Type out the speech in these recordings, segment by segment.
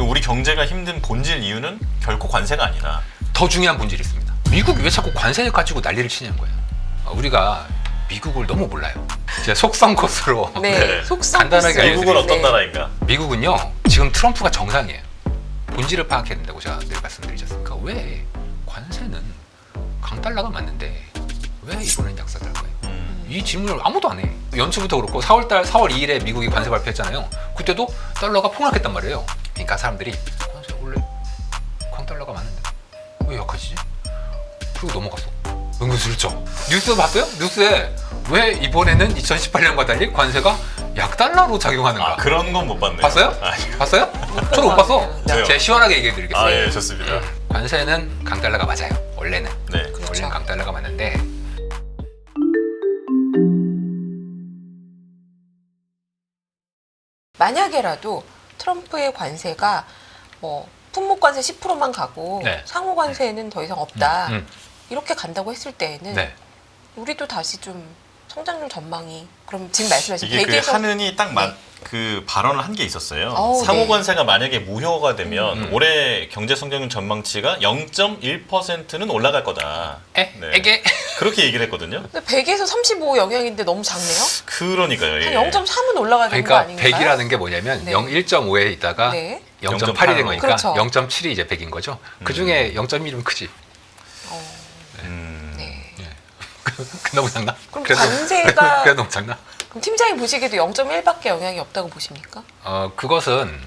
우리 경제가 힘든 본질 이유는 결코 관세가 아니다. 더 중요한 본질이 있습니다. 미국이 왜 자꾸 관세를 가지고 난리를 치냐는 거예요. 우리가 미국을 너무 몰라요. 제 속성 코스로 네, 속성 간단하게 코스. 미국은 어떤 네. 나라인가? 미국은요 지금 트럼프가 정상이에요. 본질을 파악해야 된다고 제가 늘 말씀드리지 않습니까? 왜 관세는 강달러가 맞는데 왜 이번엔 약세달까요? 이 질문을 아무도 안 해. 연초부터 그렇고 4월 2일에 미국이 관세 발표했잖아요. 그때도 달러가 폭락했단 말이에요. 그러니까 사람들이 관세 원래 강달러가 맞는데 왜 약하지? 그리고 넘어갔어. 은근슬쩍. 뉴스 봤어요? 뉴스에 왜 이번에는 2018년과 달리 관세가 약달러로 작용하는가? 아, 그런 건 못 봤네요. 봤어요? 아니, 봤어요? 저는 못 봤어. 저요. 제가 시원하게 얘기해 드리겠습니다. 아, 예, 좋습니다. 관세는 강달러가 맞아요. 원래는. 네. 그렇죠. 원래는 강달러가 맞는데 만약에라도 트럼프의 관세가 뭐 품목 관세 10%만 가고 네. 상호 관세는 더 이상 없다. 음. 이렇게 간다고 했을 때에는 네. 우리도 다시 좀 성장률 전망이 그럼 지금 말씀하신 이게 그 100에서 한은이 딱 그 발언을 한 게 있었어요. 어우, 상호 네. 관세가 만약에 무효가 되면 올해 경제 성장률 전망치가 0.1%는 올라갈 거다. 네. 에게 그렇게 얘기를 했거든요. 근데 100에서 35 영향인데 너무 작네요. 그러니까요. 예. 한 0.3은 올라가야 되는 거 그러니까 아닌가요? 100이라는 게 뭐냐면 네. 1.5에 있다가 네. 0.8이 된 거니까 그렇죠. 0.7이 이제 100인 거죠. 그 중에 0.1은 크지. 네. 너무 작나? 그럼 관세가- 그래 너무 작나? 그럼 팀장님 보시기에도 0.1밖에 영향이 없다고 보십니까? 그것은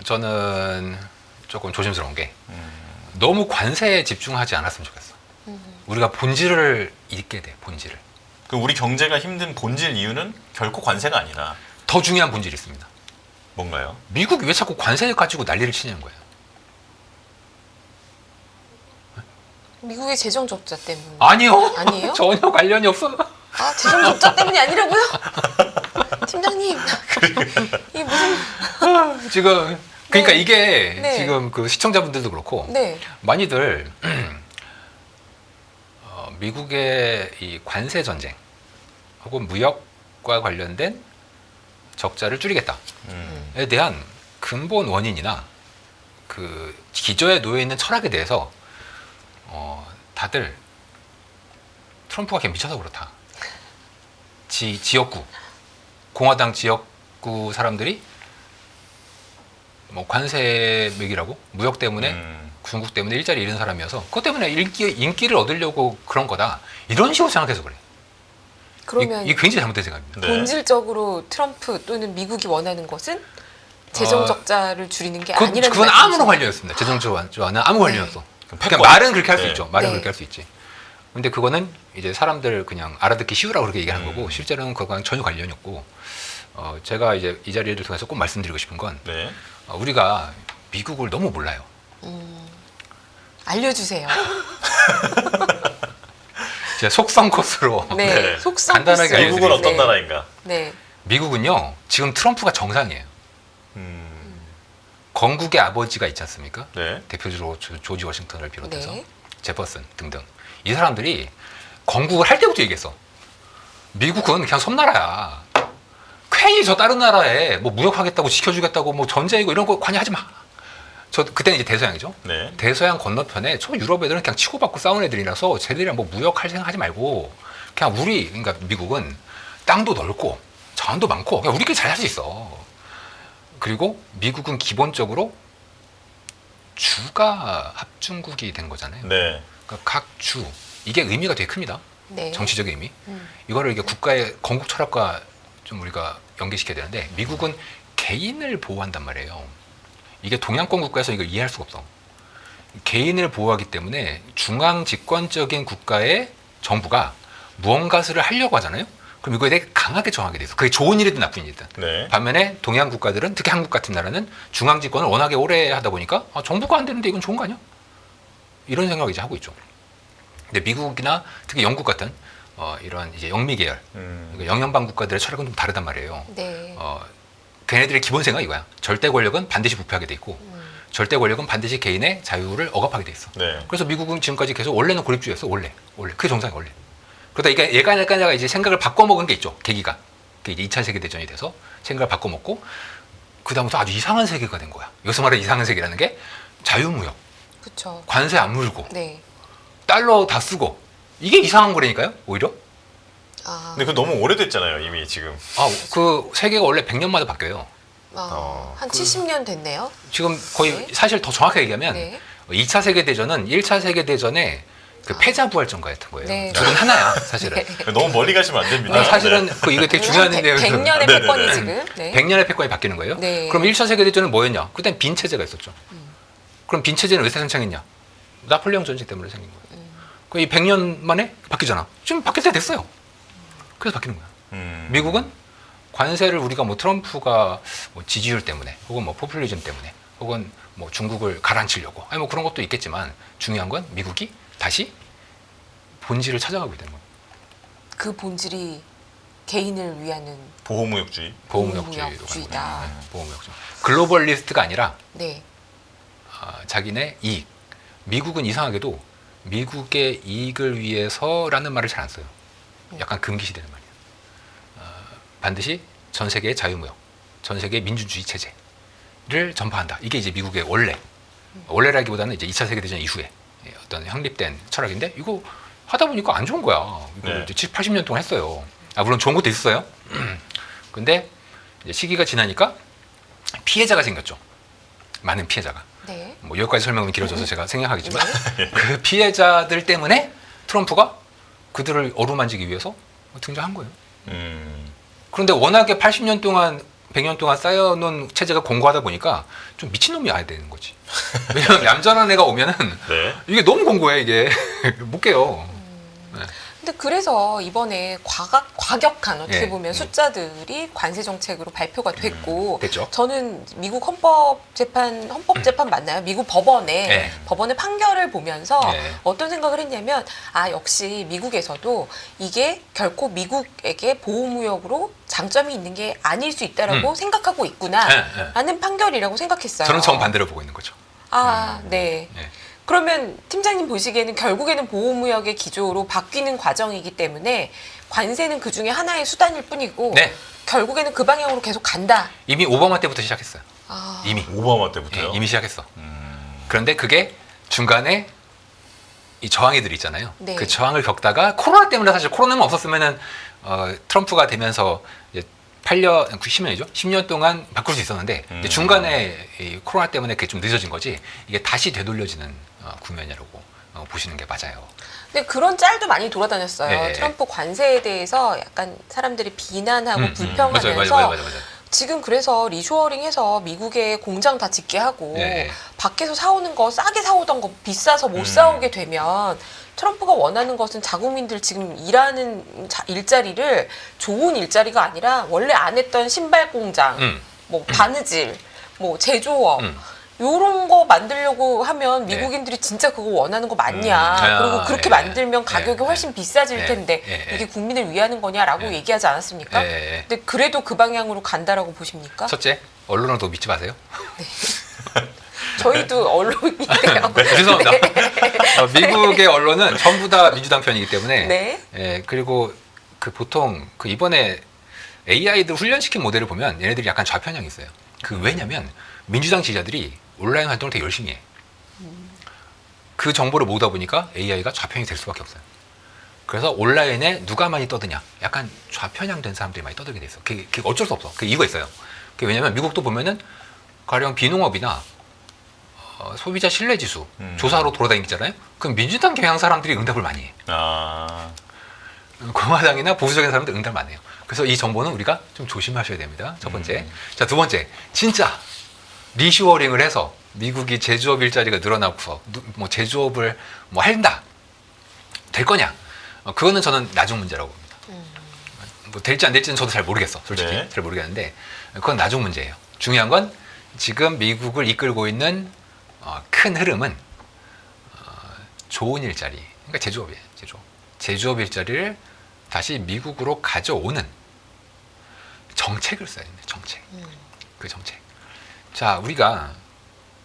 저는 조금 조심스러운 게 너무 관세에 집중하지 않았으면 좋겠어. 우리가 본질을 잊게 돼. 본질을. 그 우리 경제가 힘든 본질 이유는 결코 관세가 아니다. 더 중요한 본질이 있습니다. 뭔가요? 미국이 왜 자꾸 관세를 가지고 난리를 치냐는 거예요. 미국의 재정 적자 때문에. 아니요. 아니에요? 전혀 관련이 없어. 아, 재정 적자 때문이 아니라고요? 팀장님. 이게 무슨 지금 그러니까 네. 이게 네. 지금 그 시청자분들도 그렇고 네. 많이들 미국의 이 관세 전쟁 혹은 무역과 관련된 적자를 줄이겠다에 대한 근본 원인이나 그 기저에 놓여 있는 철학에 대해서 다들 트럼프가 걔 미쳐서 그렇다. 지역구 공화당 지역구 사람들이 뭐 관세 맥이라고 무역 때문에 중국 때문에 일자리 잃은 사람이어서 그것 때문에 인기를 얻으려고 그런 거다 이런 식으로 생각해서 그래. 그러면 이게 굉장히 잘못된 생각입니다. 네. 본질적으로 트럼프 또는 미국이 원하는 것은 재정 적자를 줄이는 게 그건 아니라는 아무런 말씀이시죠? 관련 없습니다. 재정적으로는 아무 관련 없어. 그냥 패권. 말은 그렇게 할 수 네. 있죠. 말은 네. 그렇게 할 수 있지. 근데 그거는 이제 사람들 그냥 알아듣기 쉬우라고 그렇게 얘기하는 거고 실제로는 그거랑 전혀 관련이 없고 제가 이제 이 자리를 통해서 꼭 말씀드리고 싶은 건 네. 우리가 미국을 너무 몰라요. 알려주세요. 제 속성 코스로 네. 네. 속성 간단하게 코스. 미국은 네. 어떤 나라인가? 네. 미국은요 지금 트럼프가 정상이에요. 건국의 아버지가 있지 않습니까? 네. 대표적으로 조지 워싱턴을 비롯해서 네. 제퍼슨 등등 이 사람들이 건국을 할 때부터 얘기했어. 미국은 그냥 섬나라야. 괜히 저 다른 나라에 뭐 무역하겠다고 지켜주겠다고 뭐 전쟁이고 이런 거 관여하지 마. 저 그때는 이제 대서양이죠. 네. 대서양 건너편에 저 유럽 애들은 그냥 치고받고 싸우는 애들이라서 쟤들이랑 뭐 무역할 생각하지 말고 그냥 우리 그러니까 미국은 땅도 넓고 자원도 많고 그냥 우리끼리 잘 할 수 있어. 그리고 미국은 기본적으로 주가 합중국이 된 거잖아요. 네. 그러니까 각 주 이게 의미가 되게 큽니다. 네. 정치적인 의미. 이거를 이게 국가의 건국 철학과 좀 우리가 연계시켜야 되는데 미국은 개인을 보호한단 말이에요. 이게 동양권 국가에서 이걸 이해할 수가 없어. 개인을 보호하기 때문에 중앙 집권적인 국가의 정부가 무언가를 하려고 하잖아요. 그럼 이거에 대해 강하게 정하게 돼 있어. 그게 좋은 일이든 나쁜 일이든. 네. 반면에 동양 국가들은 특히 한국 같은 나라는 중앙 집권을 워낙에 오래 하다 보니까 정부가 안 되는데 이건 좋은 거 아니야? 이런 생각을 이제 하고 있죠. 근데 미국이나 특히 영국 같은 이런 이제 영미 계열, 그러니까 영연방 국가들의 철학은 좀 다르단 말이에요. 네. 걔네들의 기본 생각이 이거야. 절대 권력은 반드시 부패하게 돼 있고, 절대 권력은 반드시 개인의 자유를 억압하게 돼 있어. 네. 그래서 미국은 지금까지 계속 원래는 고립주의였어. 원래 그게 정상이 원래. 그러다 이게 얘가 이제 생각을 바꿔먹은 게 있죠. 계기가. 그게 이제 2차 세계대전이 돼서 생각을 바꿔먹고 그다음부터 아주 이상한 세계가 된 거야. 여기서 말하는 이상한 세계라는 게 자유무역, 그쵸. 관세 안 물고 네. 달러 다 쓰고 이게 이상한 거라니까요. 오히려. 아, 근데 그 너무 오래됐잖아요, 이미 지금. 그 세계가 원래 100년마다 바뀌어요. 한 70년 됐네요. 지금 거의 네. 사실 더 정확하게 얘기하면 네. 2차 세계대전은 1차 세계대전에 그 패자부활전가였던 거예요. 네. 둘은 하나야, 사실은. 너무 멀리 가시면 안 됩니다. 사실은 이게 되게 중요한 일이에요. 100년의 네네네. 패권이 지금. 네. 100년의 패권이 바뀌는 거예요. 네. 그럼 1차 세계대전은 뭐였냐? 그땐 빈 체제가 있었죠. 그럼 빈 체제는 왜 생성했냐? 나폴레옹 전쟁 때문에 생긴 거예요. 이 100년 만에 바뀌잖아. 지금 바뀔 때 됐어요. 그래서 바뀌는 거야. 미국은 관세를 우리가 뭐 트럼프가 뭐 지지율 때문에 혹은 뭐 포퓰리즘 때문에 혹은 뭐 중국을 가라앉히려고 아니 뭐 그런 것도 있겠지만 중요한 건 미국이 다시 본질을 찾아가고 있다는 거예요. 그 본질이 개인을 위하는 보호무역주의. 보호무역주의로 보호무역주의다. 가는 거예요. 네, 보호무역주의. 글로벌리스트가 아니라 네. 자기네 이익. 미국은 이상하게도 미국의 이익을 위해서라는 말을 잘 안 써요. 약간 금기시되는 말이에요. 반드시 전 세계의 자유무역, 전 세계의 민주주의 체제를 전파한다. 이게 이제 미국의 원래라기보다는 이제 2차 세계대전 이후에 어떤 확립된 철학인데 이거 하다 보니까 안 좋은 거야. 이거 네. 이제 70, 80년 동안 했어요. 물론 좋은 것도 있어요. 근데 이제 시기가 지나니까 피해자가 생겼죠. 많은 피해자가. 네. 뭐 여기까지 설명은 길어져서 제가 생략하겠지만 그 피해자들 때문에 트럼프가 그들을 어루만지기 위해서 등장한 거예요. 그런데 워낙에 80년 동안 100년 동안 쌓여놓은 체제가 공고하다 보니까 좀 미친놈이 와야 되는 거지. 왜냐면 얌전한 애가 오면은 네. 이게 너무 공고해 이게 못 깨요. 근데 그래서 이번에 과격한 어떻게 예, 보면 숫자들이 관세 정책으로 발표가 됐고 됐죠. 저는 미국 헌법재판 맞나요? 미국 예. 법원의 판결을 보면서 예. 어떤 생각을 했냐면 역시 미국에서도 이게 결코 미국에게 보호무역으로 장점이 있는 게 아닐 수 있다라고 생각하고 있구나라는 판결이라고 생각했어요. 저는 정반대로 보고 있는 거죠. 네. 예. 그러면 팀장님 보시기에는 결국에는 보호무역의 기조로 바뀌는 과정이기 때문에 관세는 그 중에 하나의 수단일 뿐이고 네. 결국에는 그 방향으로 계속 간다. 이미 오바마 때부터 시작했어요. 이미. 오바마 때부터요. 예, 이미 시작했어. 그런데 그게 중간에 이 저항이들 있잖아요. 네. 그 저항을 겪다가 코로나 때문에 사실 코로나만 없었으면은 트럼프가 되면서 이제 8년, 10년이죠. 10년 동안 바꿀 수 있었는데 이제 중간에 이 코로나 때문에 그게 좀 늦어진 거지. 이게 다시 되돌려지는 국면이라고 보시는 게 맞아요. 근데 그런 짤도 많이 돌아다녔어요. 네. 트럼프 관세에 대해서 약간 사람들이 비난하고 불평하면서 맞아요. 지금 그래서 리쇼어링해서 미국에 공장 다 짓게 하고 네. 밖에서 사오는 거 싸게 사오던 거 비싸서 못 사오게 되면 트럼프가 원하는 것은 자국민들 지금 일하는 일자리를 좋은 일자리가 아니라 원래 안 했던 신발 공장, 뭐 바느질, 뭐 제조업 요런 거 만들려고 하면 미국인들이 진짜 그거 원하는 거 맞냐. 그리고 그렇게 만들면 가격이 훨씬 비싸질 텐데 이게 국민을 위하는 거냐라고 얘기하지 않았습니까? 근데 그래도 그 방향으로 간다라고 보십니까? 첫째, 언론을 더 믿지 마세요. 저희도 언론인데요. 죄송합니다. 미국의 언론은 전부 다 민주당 편이기 때문에 네. 예, 그리고 그 보통 그 이번에 AI들 훈련시킨 모델을 보면 얘네들이 약간 좌편향이 있어요. 왜냐면 민주당 지지자들이 온라인 활동을 되게 열심히 해. 그 정보를 모으다 보니까 AI가 좌편이 될 수밖에 없어요. 그래서 온라인에 누가 많이 떠드냐, 약간 좌편향된 사람들이 많이 떠들게 돼 있어. 그게 어쩔 수 없어. 그 이유가 있어요. 왜냐면 미국도 보면은 가령 비농업이나 소비자 신뢰지수 조사로 돌아다니잖아요. 그럼 민주당 경향 사람들이 응답을 많이 해. 공화당이나 보수적인 사람들 응답 많이 해요. 그래서 이 정보는 우리가 좀 조심하셔야 됩니다. 첫 번째. 자, 두 번째. 진짜 리쇼어링을 해서 미국이 제조업 일자리가 늘어나고서 뭐 제조업을 뭐 한다. 될 거냐? 그거는 저는 나중 문제라고 봅니다. 뭐 될지 안 될지는 저도 잘 모르겠어. 솔직히. 네. 잘 모르겠는데 그건 나중 문제예요. 중요한 건 지금 미국을 이끌고 있는 큰 흐름은 좋은 일자리, 그러니까 제조업이에요. 제조업 일자리를 다시 미국으로 가져오는 정책을 써야 됩니다. 정책. 그 정책. 자, 우리가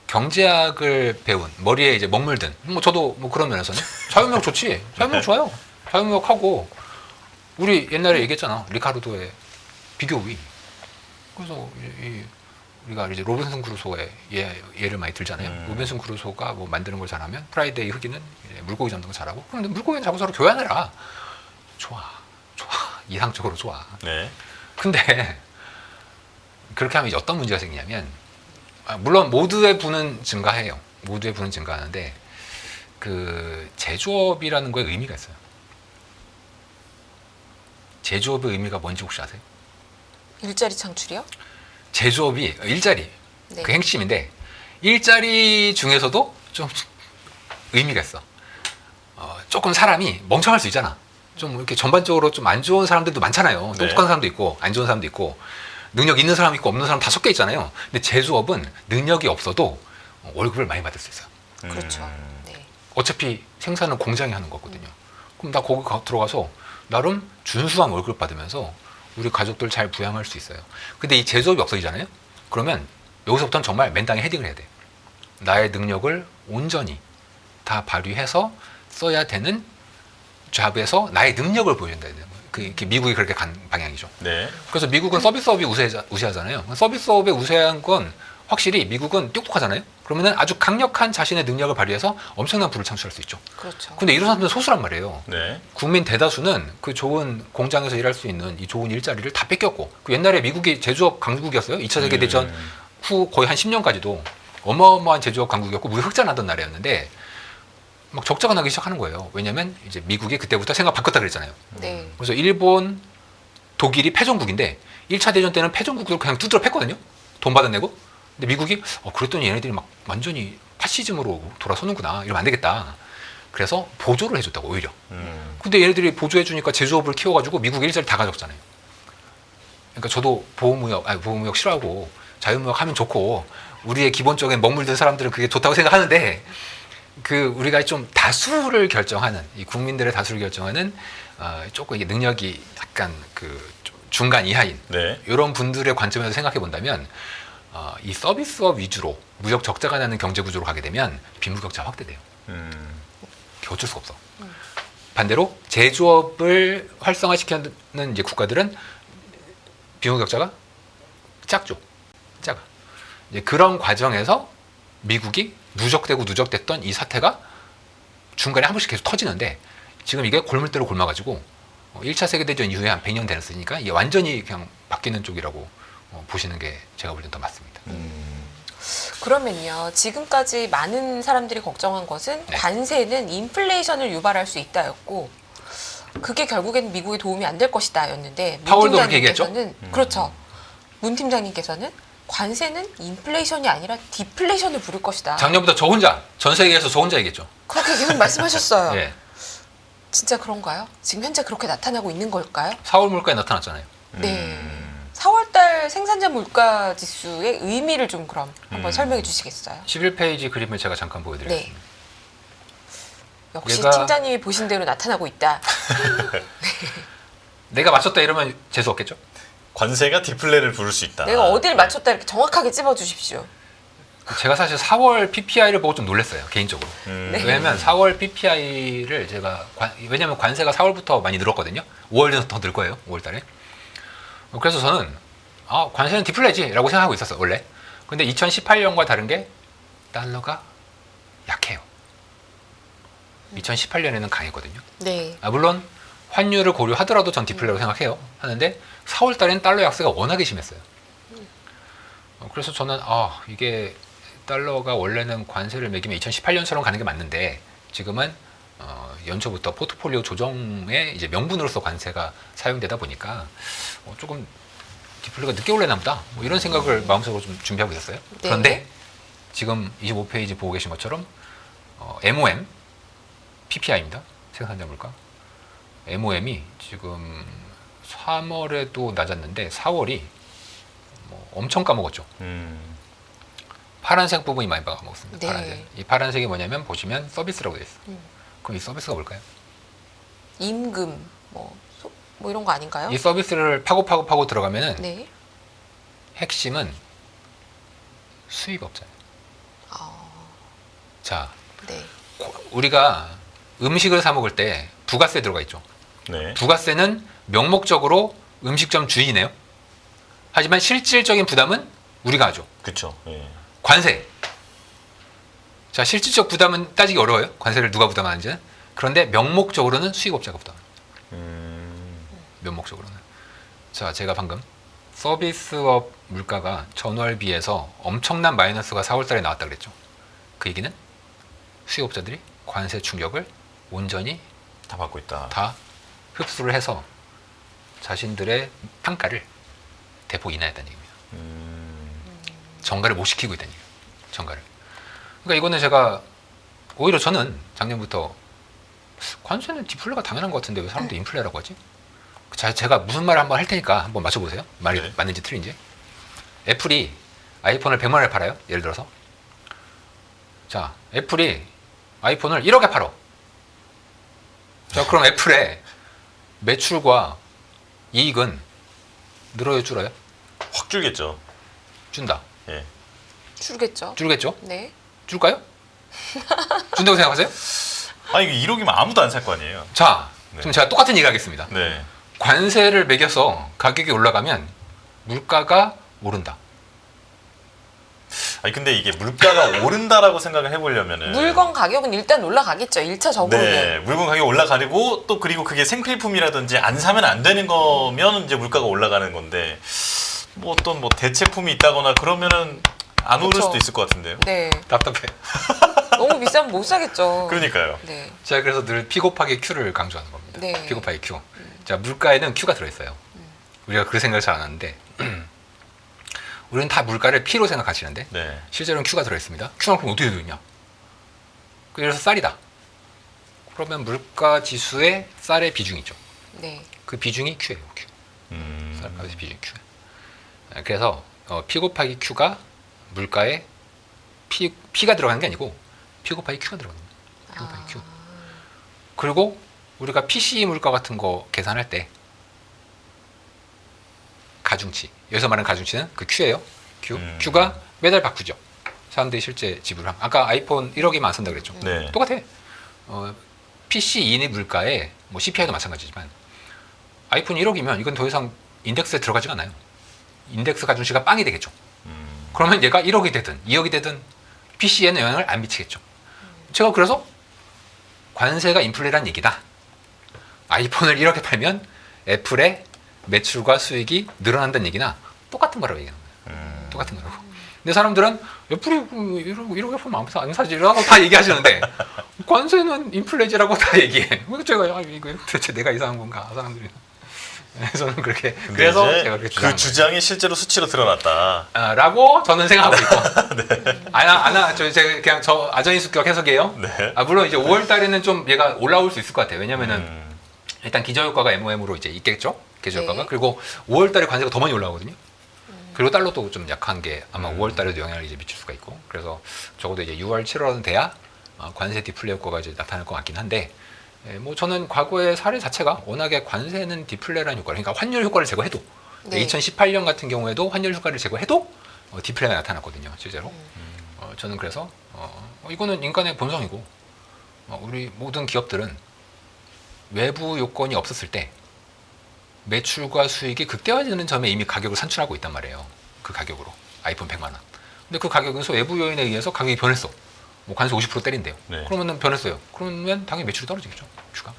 경제학을 배운 머리에 이제 먹물든 뭐 저도 뭐 그런 면에서는 자유무역 좋지. 자유무역 좋아요. 자유무역하고 우리 옛날에 얘기했잖아. 리카르도의 비교 우위. 그래서 우리가 이제 로빈슨 크루소의 예를 많이 들잖아요. 로빈슨 크루소가 뭐 만드는 걸 잘하면 프라이데이 흑인은 이제 물고기 잡는 거 잘하고 그럼 물고기는 잡고 서로 교환해라. 좋아. 이상적으로 좋아. 네. 근데 그렇게 하면 이제 어떤 문제가 생기냐면 물론 모두의 부는 증가해요. 모두의 부는 증가하는데 그 제조업이라는 거에 의미가 있어요. 제조업의 의미가 뭔지 혹시 아세요? 일자리 창출이요? 제조업이 일자리 네. 그 핵심인데 일자리 중에서도 좀 의미가 있어. 조금 사람이 멍청할 수 있잖아. 좀 이렇게 전반적으로 좀 안 좋은 사람들도 많잖아요. 네. 똑똑한 사람도 있고 안 좋은 사람도 있고 능력 있는 사람 있고 없는 사람 다 섞여 있잖아요. 근데 제조업은 능력이 없어도 월급을 많이 받을 수 있어요. 그렇죠. 네. 어차피 생산은 공장이 하는 거거든요. 그럼 나 거기 들어가서 나름 준수한 월급 받으면서 우리 가족들 잘 부양할 수 있어요. 근데 이 제조업이 없어지잖아요. 그러면 여기서부터는 정말 맨땅에 헤딩을 해야 돼. 나의 능력을 온전히 다 발휘해서 써야 되는 잡에서 나의 능력을 보여준다. 이렇게 미국이 그렇게 간 방향이죠. 네. 그래서 미국은 서비스업이 우세하잖아요. 서비스업에 우세한 건 확실히 미국은 똑똑하잖아요. 그러면은 아주 강력한 자신의 능력을 발휘해서 엄청난 부를 창출할 수 있죠. 그렇죠. 근데 이런 사람들은 소수란 말이에요. 네. 국민 대다수는 그 좋은 공장에서 일할 수 있는 이 좋은 일자리를 다 뺏겼고 그 옛날에 미국이 제조업 강국이었어요. 2차 세계대전 후 거의 한 10년까지도 어마어마한 제조업 강국이었고 무역 흑자나던 나라였는데 막 적자가 나기 시작하는 거예요. 왜냐면 이제 미국이 그때부터 생각 바꿨다 그랬잖아요. 네. 그래서 일본, 독일이 패전국인데 1차 대전 때는 패전국으로 그냥 두드러 팼거든요. 돈 받아내고. 근데 미국이 그랬더니 얘네들이 막 완전히 파시즘으로 돌아서는구나. 이러면 안 되겠다. 그래서 보조를 해줬다고 오히려. 근데 얘네들이 보조해주니까 제조업을 키워가지고 미국 일자리 다 가졌잖아요. 그러니까 저도 보호무역 싫어하고 자유무역 하면 좋고 우리의 기본적인 먹물든 사람들은 그게 좋다고 생각하는데 그 우리가 좀 다수를 결정하는 이 국민들의 다수를 결정하는 조금 이게 능력이 약간 그 중간 이하인 네. 이런 분들의 관점에서 생각해 본다면 이 서비스업 위주로 무역 적자가 나는 경제 구조로 가게 되면 빈부격차 확대돼요. 어쩔 수가 없어. 반대로 제조업을 활성화시키는 이제 국가들은 빈부격차가 작죠. 작아. 이제 그런 과정에서 미국이 누적됐던 이 사태가 중간에 한 번씩 계속 터지는데 지금 이게 골물대로 골마가지고 1차 세계대전 이후에 한 100년 됐으니까 이게 완전히 그냥 바뀌는 쪽이라고 보시는 게 제가 볼 땐 더 맞습니다. 그러면요. 지금까지 많은 사람들이 걱정한 것은 네. 관세는 인플레이션을 유발할 수 있다였고 그게 결국에는 미국에 도움이 안 될 것이다였는데 파월도 그렇게 얘기했죠? 그렇죠. 문 팀장님께서는 관세는 인플레이션이 아니라 디플레이션을 부를 것이다. 작년부터 전 세계에서 저 혼자 얘기했죠. 그렇게 계속 말씀하셨어요. 네. 진짜 그런가요? 지금 현재 그렇게 나타나고 있는 걸까요? 4월 물가에 나타났잖아요. 네. 4월달 생산자 물가 지수의 의미를 좀 그럼 한번 설명해 주시겠어요? 11페이지 그림을 제가 잠깐 보여드리겠습니다. 네. 역시 얘가- 팀장님이 보신 대로 나타나고 있다. 내가 맞췄다 이러면 재수 없겠죠? 관세가 디플레를 부를 수 있다. 내가 어딜 맞췄다 이렇게 정확하게 찝어 주십시오. 제가 사실 4월 PPI를 보고 좀 놀랐어요, 개인적으로. 네. 왜냐면 4월 PPI를 제가 왜냐면 관세가 4월부터 많이 늘었거든요. 5월에서 더 늘 거예요, 5월 달에. 그래서 저는 관세는 디플레지라고 생각하고 있었어요, 원래. 근데 2018년과 다른 게 달러가 약해요. 2018년에는 강했거든요. 네. 물론 환율을 고려하더라도 전 디플레라고 생각해요. 하는데 4월 달에는 달러 약세가 워낙에 심했어요. 그래서 저는 이게 달러가 원래는 관세를 매기면 2018년처럼 가는 게 맞는데 지금은 연초부터 포트폴리오 조정의 이제 명분으로서 관세가 사용되다 보니까 조금 디플레가 늦게 올래나 보다 뭐 이런 생각을 마음속으로 좀 준비하고 있었어요. 네. 그런데 지금 25페이지 보고 계신 것처럼 MOM PPI입니다. 생산자 물가. MOM이 지금 3월에도 낮았는데 4월이 엄청 까먹었죠. 파란색 부분이 많이 까먹었습니다. 네. 파란색. 이 파란색이 뭐냐면 보시면 서비스라고 되어 있어요. 그럼 이 서비스가 뭘까요? 임금 뭐 이런 거 아닌가요? 이 서비스를 파고 들어가면은 네. 핵심은 수입업자예요. 자, 네. 우리가 음식을 사 먹을 때 부가세 들어가 있죠. 네. 부가세는 명목적으로 음식점 주인이네요. 하지만 실질적인 부담은 우리가 하죠. 그렇죠. 예. 관세. 자, 실질적 부담은 따지기 어려워요. 관세를 누가 부담하는지는. 그런데 명목적으로는 수익업자가 부담. 명목적으로는. 자, 제가 방금 서비스업 물가가 전월 비해서 엄청난 마이너스가 4월달에 나왔다 그랬죠. 그 얘기는 수익업자들이 관세 충격을 온전히 다 받고 있다. 다 흡수를 해서 자신들의 판가를 대폭 인하했다는 얘기입니다. 정가를 못 시키고 있다는 얘기예요. 정가를. 그러니까 이거는 제가 오히려 저는 작년부터 관세는 디플레가 당연한 것 같은데 왜 사람들이 인플레라고 하지? 제가 무슨 말을 한번 할 테니까 한번 맞춰보세요. 말이 네. 맞는지 틀린지. 애플이 아이폰을 100만 원에 팔아요. 예를 들어서. 자, 애플이 아이폰을 1억에 팔어. 자, 그럼 애플의 매출과 이익은 늘어요, 줄어요? 확 줄겠죠. 준다. 예. 줄겠죠. 줄겠죠? 네. 줄까요? 준다고 생각하세요? 아니 이거 1억이면 아무도 안 살 거 아니에요. 자, 네. 그럼 제가 똑같은 얘기 하겠습니다. 네. 관세를 매겨서 가격이 올라가면 물가가 오른다. 아니 근데 이게 물가가 오른다라고 생각을 해보려면은 물건 가격은 일단 올라가겠죠. 1차적으로는. 네, 물건 가격 올라가고 또 그리고 그게 생필품이라든지 안 사면 안 되는 거면 이제 물가가 올라가는 건데 뭐 어떤 뭐 대체품이 있다거나 그러면은 안 오를 그쵸. 수도 있을 것 같은데요. 네. 답답해. 너무 비싸면 못 사겠죠. 그러니까요. 네. 제가 그래서 늘 P 곱하기 Q를 강조하는 겁니다. 네. P 곱하기 Q. 자, 물가에는 Q가 들어있어요. 우리가 그 생각을 잘 안 하는데 우리는 다 물가를 P로 생각하시는데 네. 실제로는 Q가 들어있습니다. Q만큼 어떻게 들어있냐? 그래서 쌀이다. 그러면 물가 지수에 쌀의 비중이죠. 네. 그 비중이 Q예요. Q. 쌀값의 비중이 Q. 그래서 P 곱하기 Q가 물가에 P가 들어가는 게 아니고 P 곱하기 Q가 들어가는 거예요. P 곱하기 Q. 그리고 우리가 PCE 물가 같은 거 계산할 때 가중치, 여기서 말하는 가중치는 그 Q예요. Q. Q가 매달 바꾸죠. 사람들이 실제 지불함. 아까 아이폰 1억이면 안 쓴다 그랬죠. 네. 똑같아. PCE 물가에 뭐 CPI도 마찬가지지만 아이폰 1억이면 이건 더 이상 인덱스에 들어가지가 않아요. 인덱스 가중치가 빵이 되겠죠. 그러면 얘가 1억이 되든 2억이 되든 PC에는 영향을 안 미치겠죠. 제가 그래서 관세가 인플레란 얘기다. 아이폰을 1억에 팔면 애플의 매출과 수익이 늘어난다는 얘기나 똑같은 거라고 얘기하는 거예요. 똑같은 거라고. 근데 사람들은 애플이 1억에 팔면 안 사지라고 다 얘기하시는데 관세는 인플레지라고 다 얘기해. 제가 이거 도대체 내가 이상한 건가 사람들이. 저는 그렇게 그래서 이제 제가 그렇게 그 주장이 실제로 수치로 드러났다. 라고 저는 생각하고 있고. 네. 제가 그냥 저 아전인 습격 해석이에요. 네. 물론 이제 5월 달에는 좀 얘가 올라올 수 있을 것 같아요. 왜냐면은 일단 기저효과가 MOM으로 이제 있겠죠. 기저효과가. 네. 그리고 5월 달에 관세가 더 많이 올라오거든요. 그리고 달러도 좀 약한 게 아마 5월 달에도 영향을 이제 미칠 수가 있고. 그래서 적어도 이제 6월, 7월은 돼야 관세 디플레 효과가 이제 나타날 것 같긴 한데 뭐 저는 과거의 사례 자체가 워낙에 관세는 디플레라는 효과를 그러니까 환율 효과를 제거해도 네. 2018년 같은 경우에도 환율 효과를 제거해도 디플레가 나타났거든요. 실제로. 저는 그래서 이거는 인간의 본성이고 우리 모든 기업들은 외부 요건이 없었을 때 매출과 수익이 극대화되는 점에 이미 가격을 산출하고 있단 말이에요. 그 가격으로 아이폰 100만 원. 근데 그 가격에서 외부 요인에 의해서 가격이 변했어. 뭐 관세 50% 때린대요. 네. 그러면은 변했어요. 그러면 당연히 매출이 떨어지겠죠. 주가.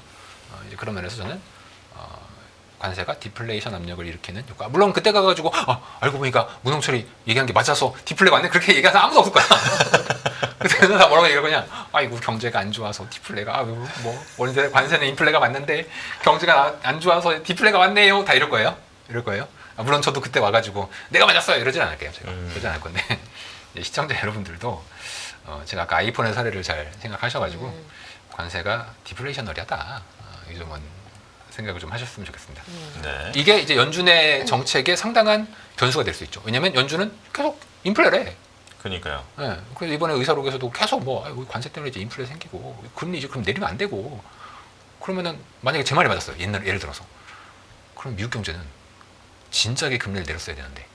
이제 그런 면에서 저는 관세가 디플레이션 압력을 일으키는 효과. 물론 그때 가가지고 알고 보니까 문홍철이 얘기한 게 맞아서 디플레가 왔네. 그렇게 얘기하는 사람 아무도 없을 거야. 그때는 다 뭐라고 얘기할 거냐. 아이고 경제가 안 좋아서 디플레가 뭐 원래 관세는 인플레가 맞는데 경제가 안 좋아서 디플레가 왔네요. 다 이럴 거예요. 이럴 거예요. 물론 저도 그때 와가지고 내가 맞았어요. 이러진 않을게요. 제가 그러진 않을 건데 시청자 여러분들도 제가 아까 아이폰의 사례를 잘 생각하셔가지고 관세가 디플레이셔널이다. 이 점은 생각을 좀 하셨으면 좋겠습니다. 네. 이게 이제 연준의 정책에 상당한 변수가 될 수 있죠. 왜냐하면 연준은 계속 인플레래. 그러니까요. 네. 그래서 이번에 의사록에서도 계속 관세 때문에 이제 인플레 생기고 금리 이제 그럼 내리면 안 되고 그러면은 만약에 제 말이 맞았어요. 예를 들어서 그럼 미국 경제는 진작에 금리를 내렸어야 되는데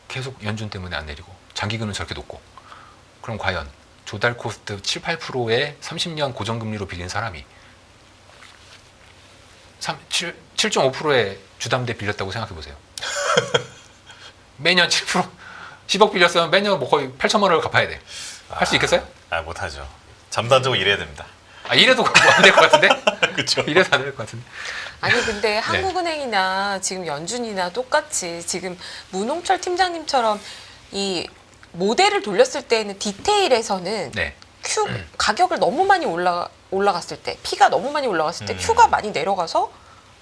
계속 연준 때문에 안 내리고 장기금은 저렇게 높고 그럼 과연 조달 코스트 7, 8%의 30년 고정금리로 빌린 사람이 7.5%의 주담대 빌렸다고 생각해 보세요. 매년 7%. 10억 빌렸으면 매년 뭐 거의 8천만 원을 갚아야 돼. 할 수 있겠어요? 못하죠. 잠단적으로 일해야 됩니다. 이래도 안 될 것 같은데? 그렇죠. 이래도 안 될 것 같은데? 아니 근데 한국은행이나 지금 연준이나 똑같이 지금 문홍철 팀장님처럼 이 모델을 돌렸을 때는 디테일에서는 네. Q 가격을 너무 많이 올라갔을 때, P가 너무 많이 올라갔을 때 Q가 많이 내려가서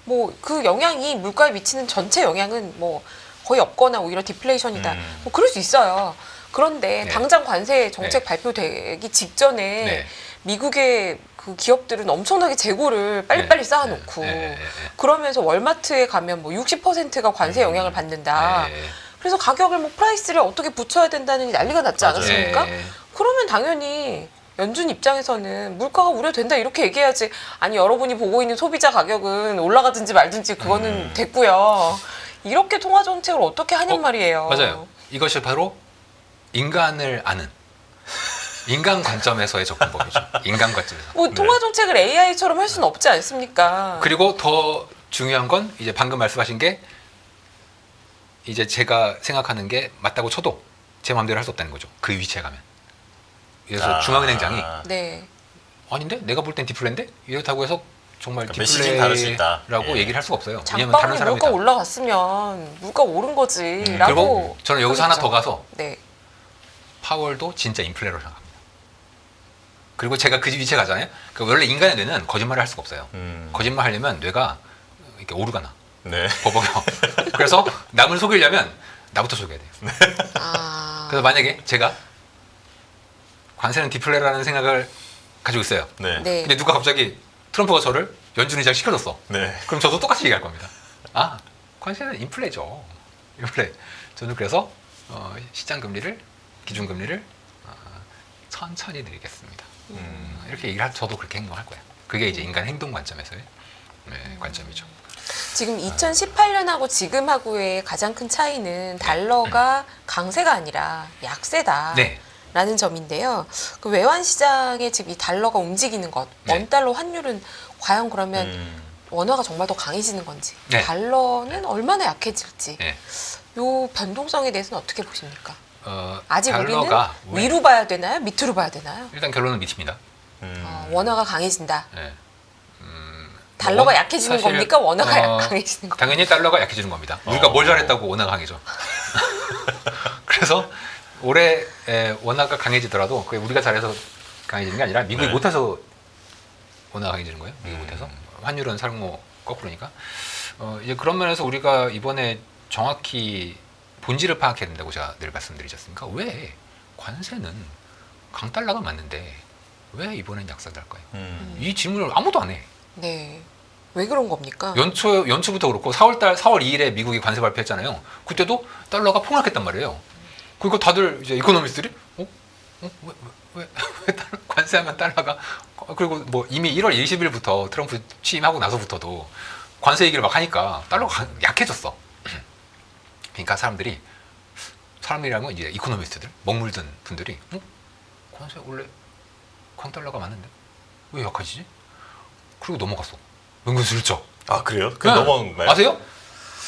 뭐 그 영향이 물가에 미치는 전체 영향은 뭐 거의 없거나 오히려 디플레이션이다. 뭐 그럴 수 있어요. 그런데 네. 당장 관세 정책 네. 발표되기 직전에 네. 미국의 그 기업들은 엄청나게 재고를 빨리빨리 네. 쌓아놓고 네. 그러면서 월마트에 가면 뭐 60%가 관세 영향을 받는다. 네. 그래서 가격을 뭐 프라이스를 어떻게 붙여야 된다는 난리가 났지 맞아요. 않았습니까? 네. 그러면 당연히 연준 입장에서는 물가가 우려된다 이렇게 얘기해야지. 아니 여러분이 보고 있는 소비자 가격은 올라가든지 말든지 그거는 됐고요. 이렇게 통화 정책을 어떻게 하냔 말이에요. 맞아요. 이것이 바로 인간을 아는 인간 관점에서의 접근법이죠. 인간 관점에서. 뭐 통화 정책을 AI처럼 할 수는 없지 않습니까? 그리고 더 중요한 건 이제 방금 말씀하신 게 이제 제가 생각하는 게 맞다고 쳐도 제 마음대로 할 수 없다는 거죠. 그 위치에 가면. 그래서 중앙은행장이 네. 아닌데 내가 볼 땐 디플레인데 이렇다고 해서 정말 그러니까 메시지는 다를 수 있다. 디플레라고 예. 얘기를 할 수가 없어요. 왜냐면 다른 장바구니 사람이 물가 다. 올라갔으면 물가 오른 거지라고. 그리고 저는 여기서 하나 더 가서 네. 파월도 진짜 인플레로 생각합니다. 그리고 제가 그 위치에 가잖아요. 그 원래 인간의 뇌는 거짓말을 할 수가 없어요. 거짓말 하려면 뇌가 이렇게 오류가 나. 네. 버벅여. 그래서 남을 속이려면 나부터 속여야 돼요. 아. 그래서 만약에 제가 관세는 디플레라는 생각을 가지고 있어요. 네. 네. 근데 누가 갑자기 트럼프가 저를 연준 의장 시켜줬어. 네. 그럼 저도 똑같이 얘기할 겁니다. 관세는 인플레죠. 인플레. 저는 그래서 시장 금리를 기준 금리를 천천히 내리겠습니다. 이렇게 얘기를 저도 그렇게 행동할 거예요. 그게 이제 인간 행동 관점에서의 관점이죠. 지금 2018년하고 지금하고의 가장 큰 차이는 달러가 강세가 아니라 약세다. 네. 라는 점인데요. 그 외환 시장에 지금 이 달러가 움직이는 것, 네. 원달러 환율은 과연 그러면 원화가 정말 더 강해지는 건지, 네. 달러는 얼마나 약해질지, 네. 요 변동성에 대해서는 어떻게 보십니까? 어, 아직 우리는 달러가 위로 봐야 되나요? 밑으로 봐야 되나요? 일단 결론은 밑입니다. 원화가 강해진다. 네. 달러가 원- 약해지는 사실은, 겁니까? 원화가 강해지는 겁니까? 당연히 달러가 약해지는 겁니다. 우리가 뭘 잘했다고 원화가 강해져. 그래서 올해 원화가 강해지더라도 그게 우리가 잘해서 강해지는 게 아니라 미국이 네. 못해서 원화가 강해지는 거예요. 미국이 못해서. 환율은 상호 거꾸로니까. 이제 그런 면에서 우리가 이번에 정확히 본질을 파악해야 된다고 제가 늘 말씀드리지 않습니까? 왜 관세는 강달러가 맞는데 왜 이번엔 약세달까요? 이 질문을 아무도 안 해. 네. 왜 그런 겁니까? 연초부터 그렇고 4월 2일에 미국이 관세 발표했잖아요. 그때도 달러가 폭락했단 말이에요. 그러니까 다들 이제 이코노미스트들이 왜 관세하면 달러가 그리고 뭐 이미 1월 20일부터 트럼프 취임하고 나서부터도 관세 얘기를 막 하니까 달러가 약해졌어. 그러니까 사람들이라는 건 이제 이코노미스트들, 먹물든 분들이 관세 원래 강달러가 많은데 왜 약해지지? 그리고 넘어갔어. 은근슬쩍. 그래요? 그냥 넘어간 거예요? 아세요?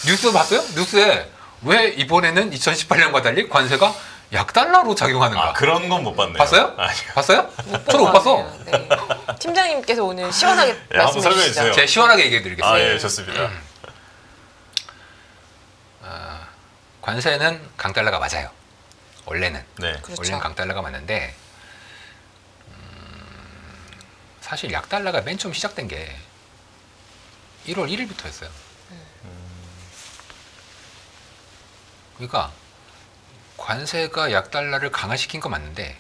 뉴스 봤어요? 뉴스에 왜 이번에는 2018년과 달리 관세가 약달러로 작용하는가? 그런 건 못 봤네요. 봤어요? 아니요. 봤어요? 못 저도 못 본 봤어. 것 같네요. 네. 팀장님께서 오늘 시원하게 한번 말씀해 설명해 주시죠. 주세요. 제가 시원하게 얘기해 드리겠습니다. 예, 좋습니다. 관세는 강달러가 맞아요. 원래는. 네. 그렇죠. 원래는 강달러가 맞는데 사실 약달러가 맨 처음 시작된 게 1월 1일부터였어요. 그러니까 관세가 약달러를 강화시킨 거 맞는데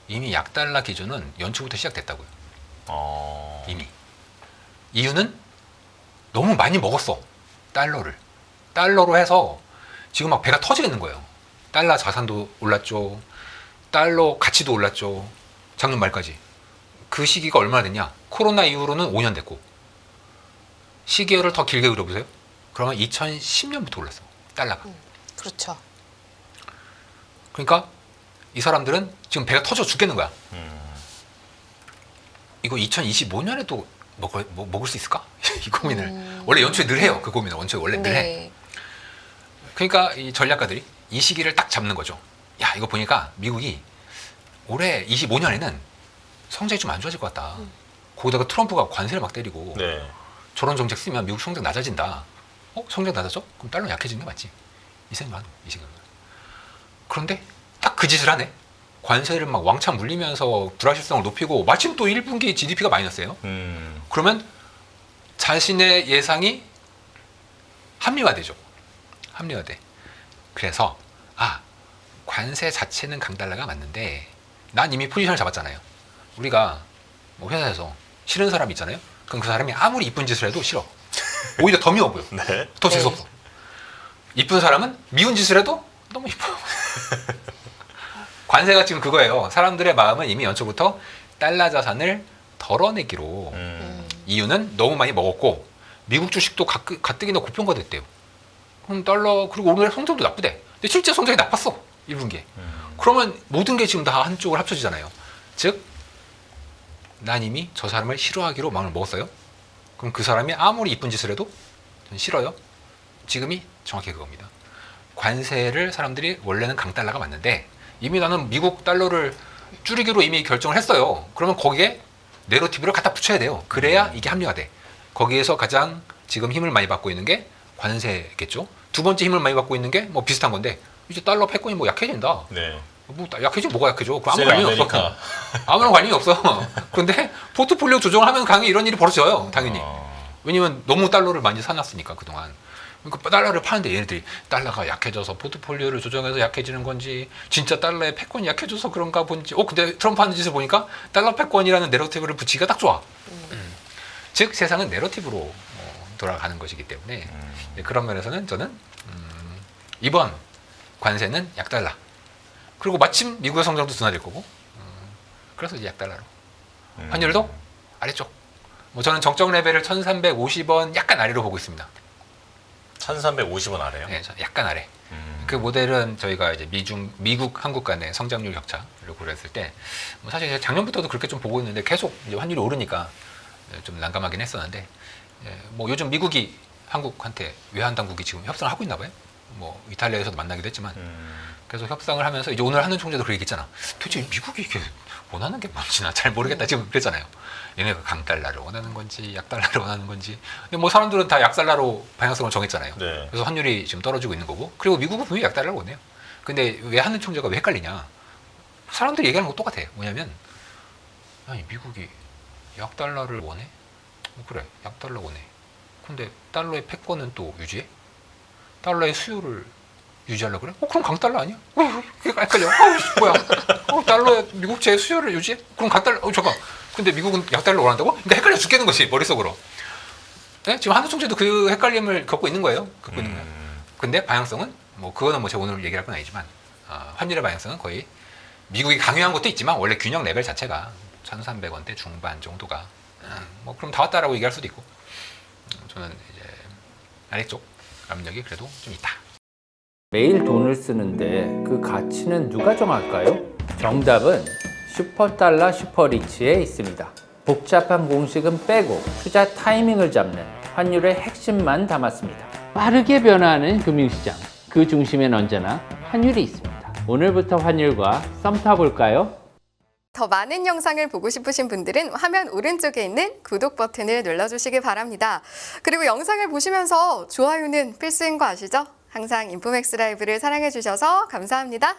이미 약달러 기준은 연초부터 시작됐다고요. 이미. 이유는 너무 많이 먹었어. 달러로 해서 지금 막 배가 터지겠는 거예요. 달러 자산도 올랐죠. 달러 가치도 올랐죠. 작년 말까지. 그 시기가 얼마나 됐냐? 코로나 이후로는 5년 됐고. 시기를 더 길게 그려보세요. 그러면 2010년부터 올랐어. 달러가. 그렇죠. 그러니까 이 사람들은 지금 배가 터져 죽겠는 거야. 이거 2025년에도 먹을 수 있을까? 이 고민을. 원래 연초에 늘 해요. 그 고민을. 원래 늘 해. 네. 그러니까 이 전략가들이 이 시기를 딱 잡는 거죠. 야 이거 보니까 미국이 올해 25년에는 성적이 좀 안 좋아질 것 같다. 거기다가 트럼프가 관세를 막 때리고 네. 저런 정책 쓰면 미국 성적 낮아진다. 성적 낮아져? 그럼 달러 약해지는 게 맞지. 이 생각. 그런데 딱 그 짓을 하네. 관세를 막 왕창 물리면서 불확실성을 높이고 마침 또 1분기 GDP가 마이너스예요. 그러면 자신의 예상이 합리화되죠. 합리화돼. 그래서 관세 자체는 강달러가 맞는데 난 이미 포지션을 잡았잖아요. 우리가 뭐 회사에서 싫은 사람 있잖아요. 그럼 그 사람이 아무리 이쁜 짓을 해도 싫어. 오히려 더 미워 보여. 네. 더 재수없어. 이쁜 사람은 미운 짓을 해도 너무 이뻐. 관세가 지금 그거예요. 사람들의 마음은 이미 연초부터 달러 자산을 덜어내기로. 이유는 너무 많이 먹었고 미국 주식도 가뜩이나 고평가 됐대요. 그럼 달러 그리고 오늘 성적도 나쁘대. 근데 실제 성적이 나빴어. 1분기에. 그러면 모든 게 지금 다 한쪽으로 합쳐지잖아요. 즉 난 이미 저 사람을 싫어하기로 마음을 먹었어요. 그럼 그 사람이 아무리 이쁜 짓을 해도 전 싫어요. 지금이 정확히 그겁니다. 관세를 사람들이 원래는 강달러가 맞는데 이미 나는 미국 달러를 줄이기로 이미 결정을 했어요. 그러면 거기에 내러티브를 갖다 붙여야 돼요. 그래야 이게 합리화돼. 거기에서 가장 지금 힘을 많이 받고 있는 게 관세겠죠. 두 번째 힘을 많이 받고 있는 게 뭐 비슷한 건데 이제 달러 패권이 뭐 약해진다. 네. 뭐 약해지면 뭐가 약해져? 그 아무 셀 관련이 없어. 아메리카. 아무런 관련이 없어. 그런데 포트폴리오 조정을 하면 강히 이런 일이 벌어져요. 당연히. 왜냐면 너무 달러를 많이 사놨으니까 그동안. 그러니까 달러를 파는데 얘네들이 달러가 약해져서 포트폴리오를 조정해서 약해지는 건지 진짜 달러의 패권이 약해져서 그런가 본지 근데 트럼프 하는 짓을 보니까 달러 패권이라는 내러티브를 붙이기가 딱 좋아. 즉 세상은 내러티브로 돌아가는 것이기 때문에 그런 면에서는 저는 이번 관세는 약달러. 그리고 마침 미국의 성장도 둔화될 거고 그래서 이제 약달러로. 환율도 아래쪽. 뭐 저는 정적 레벨을 1350원 약간 아래로 보고 있습니다. 1350원 아래요? 네, 약간 아래. 그 모델은 저희가 이제 미국, 한국 간의 성장률 격차를 고려했을 때, 뭐 사실 작년부터도 그렇게 좀 보고 있는데 계속 이제 환율이 오르니까 좀 난감하긴 했었는데, 뭐 요즘 미국이 한국한테 외환 당국이 지금 협상을 하고 있나 봐요. 뭐 이탈리아에서도 만나기도 했지만, 계속 협상을 하면서 이제 오늘 하는 총재도 그 얘기했잖아. 도대체 미국이 이게 원하는 게 뭔지 나 잘 모르겠다 지금 그랬잖아요. 얘네가 강달러를 원하는 건지 약달러를 원하는 건지. 근데 뭐 사람들은 다 약달러로 방향성을 정했잖아요. 네. 그래서 환율이 지금 떨어지고 있는 거고. 그리고 미국은 분명히 약달러를 원해요. 근데 왜 하는 총재가 왜 헷갈리냐? 사람들이 얘기하는 거 똑같아. 뭐냐면 아니 미국이 약달러를 원해? 그래 약달러 원해. 근데 달러의 패권은 또 유지해? 달러의 수요를 유지하려고 그래? 그럼 강달러 아니야? 그게 헷갈려. 뭐야? 달러의 미국제의 수요를 유지해? 그럼 강달러? 잠깐. 근데 미국은 약달러 원한다고? 그러니까 헷갈려 죽겠는 것이 머릿속으로. 네? 지금 한국 총재도 그 헷갈림을 겪고 있는 거예요. 겪고 있는 거예요. 근데 방향성은 뭐 그거는 뭐 제가 오늘 얘기할 건 아니지만 환율의 방향성은 거의 미국이 강요한 것도 있지만 원래 균형 레벨 자체가 1,300원대 중반 정도가 뭐 그럼 다 왔다라고 얘기할 수도 있고 저는 이제 아래쪽 압력이 그래도 좀 있다. 매일 돈을 쓰는데 그 가치는 누가 정할까요? 정답은 슈퍼달러 슈퍼리치에 있습니다. 복잡한 공식은 빼고 투자 타이밍을 잡는 환율의 핵심만 담았습니다. 빠르게 변화하는 금융시장, 그 중심엔 언제나 환율이 있습니다. 오늘부터 환율과 썸 타볼까요? 더 많은 영상을 보고 싶으신 분들은 화면 오른쪽에 있는 구독 버튼을 눌러주시기 바랍니다. 그리고 영상을 보시면서 좋아요는 필수인 거 아시죠? 항상 인포맥스 라이브를 사랑해주셔서 감사합니다.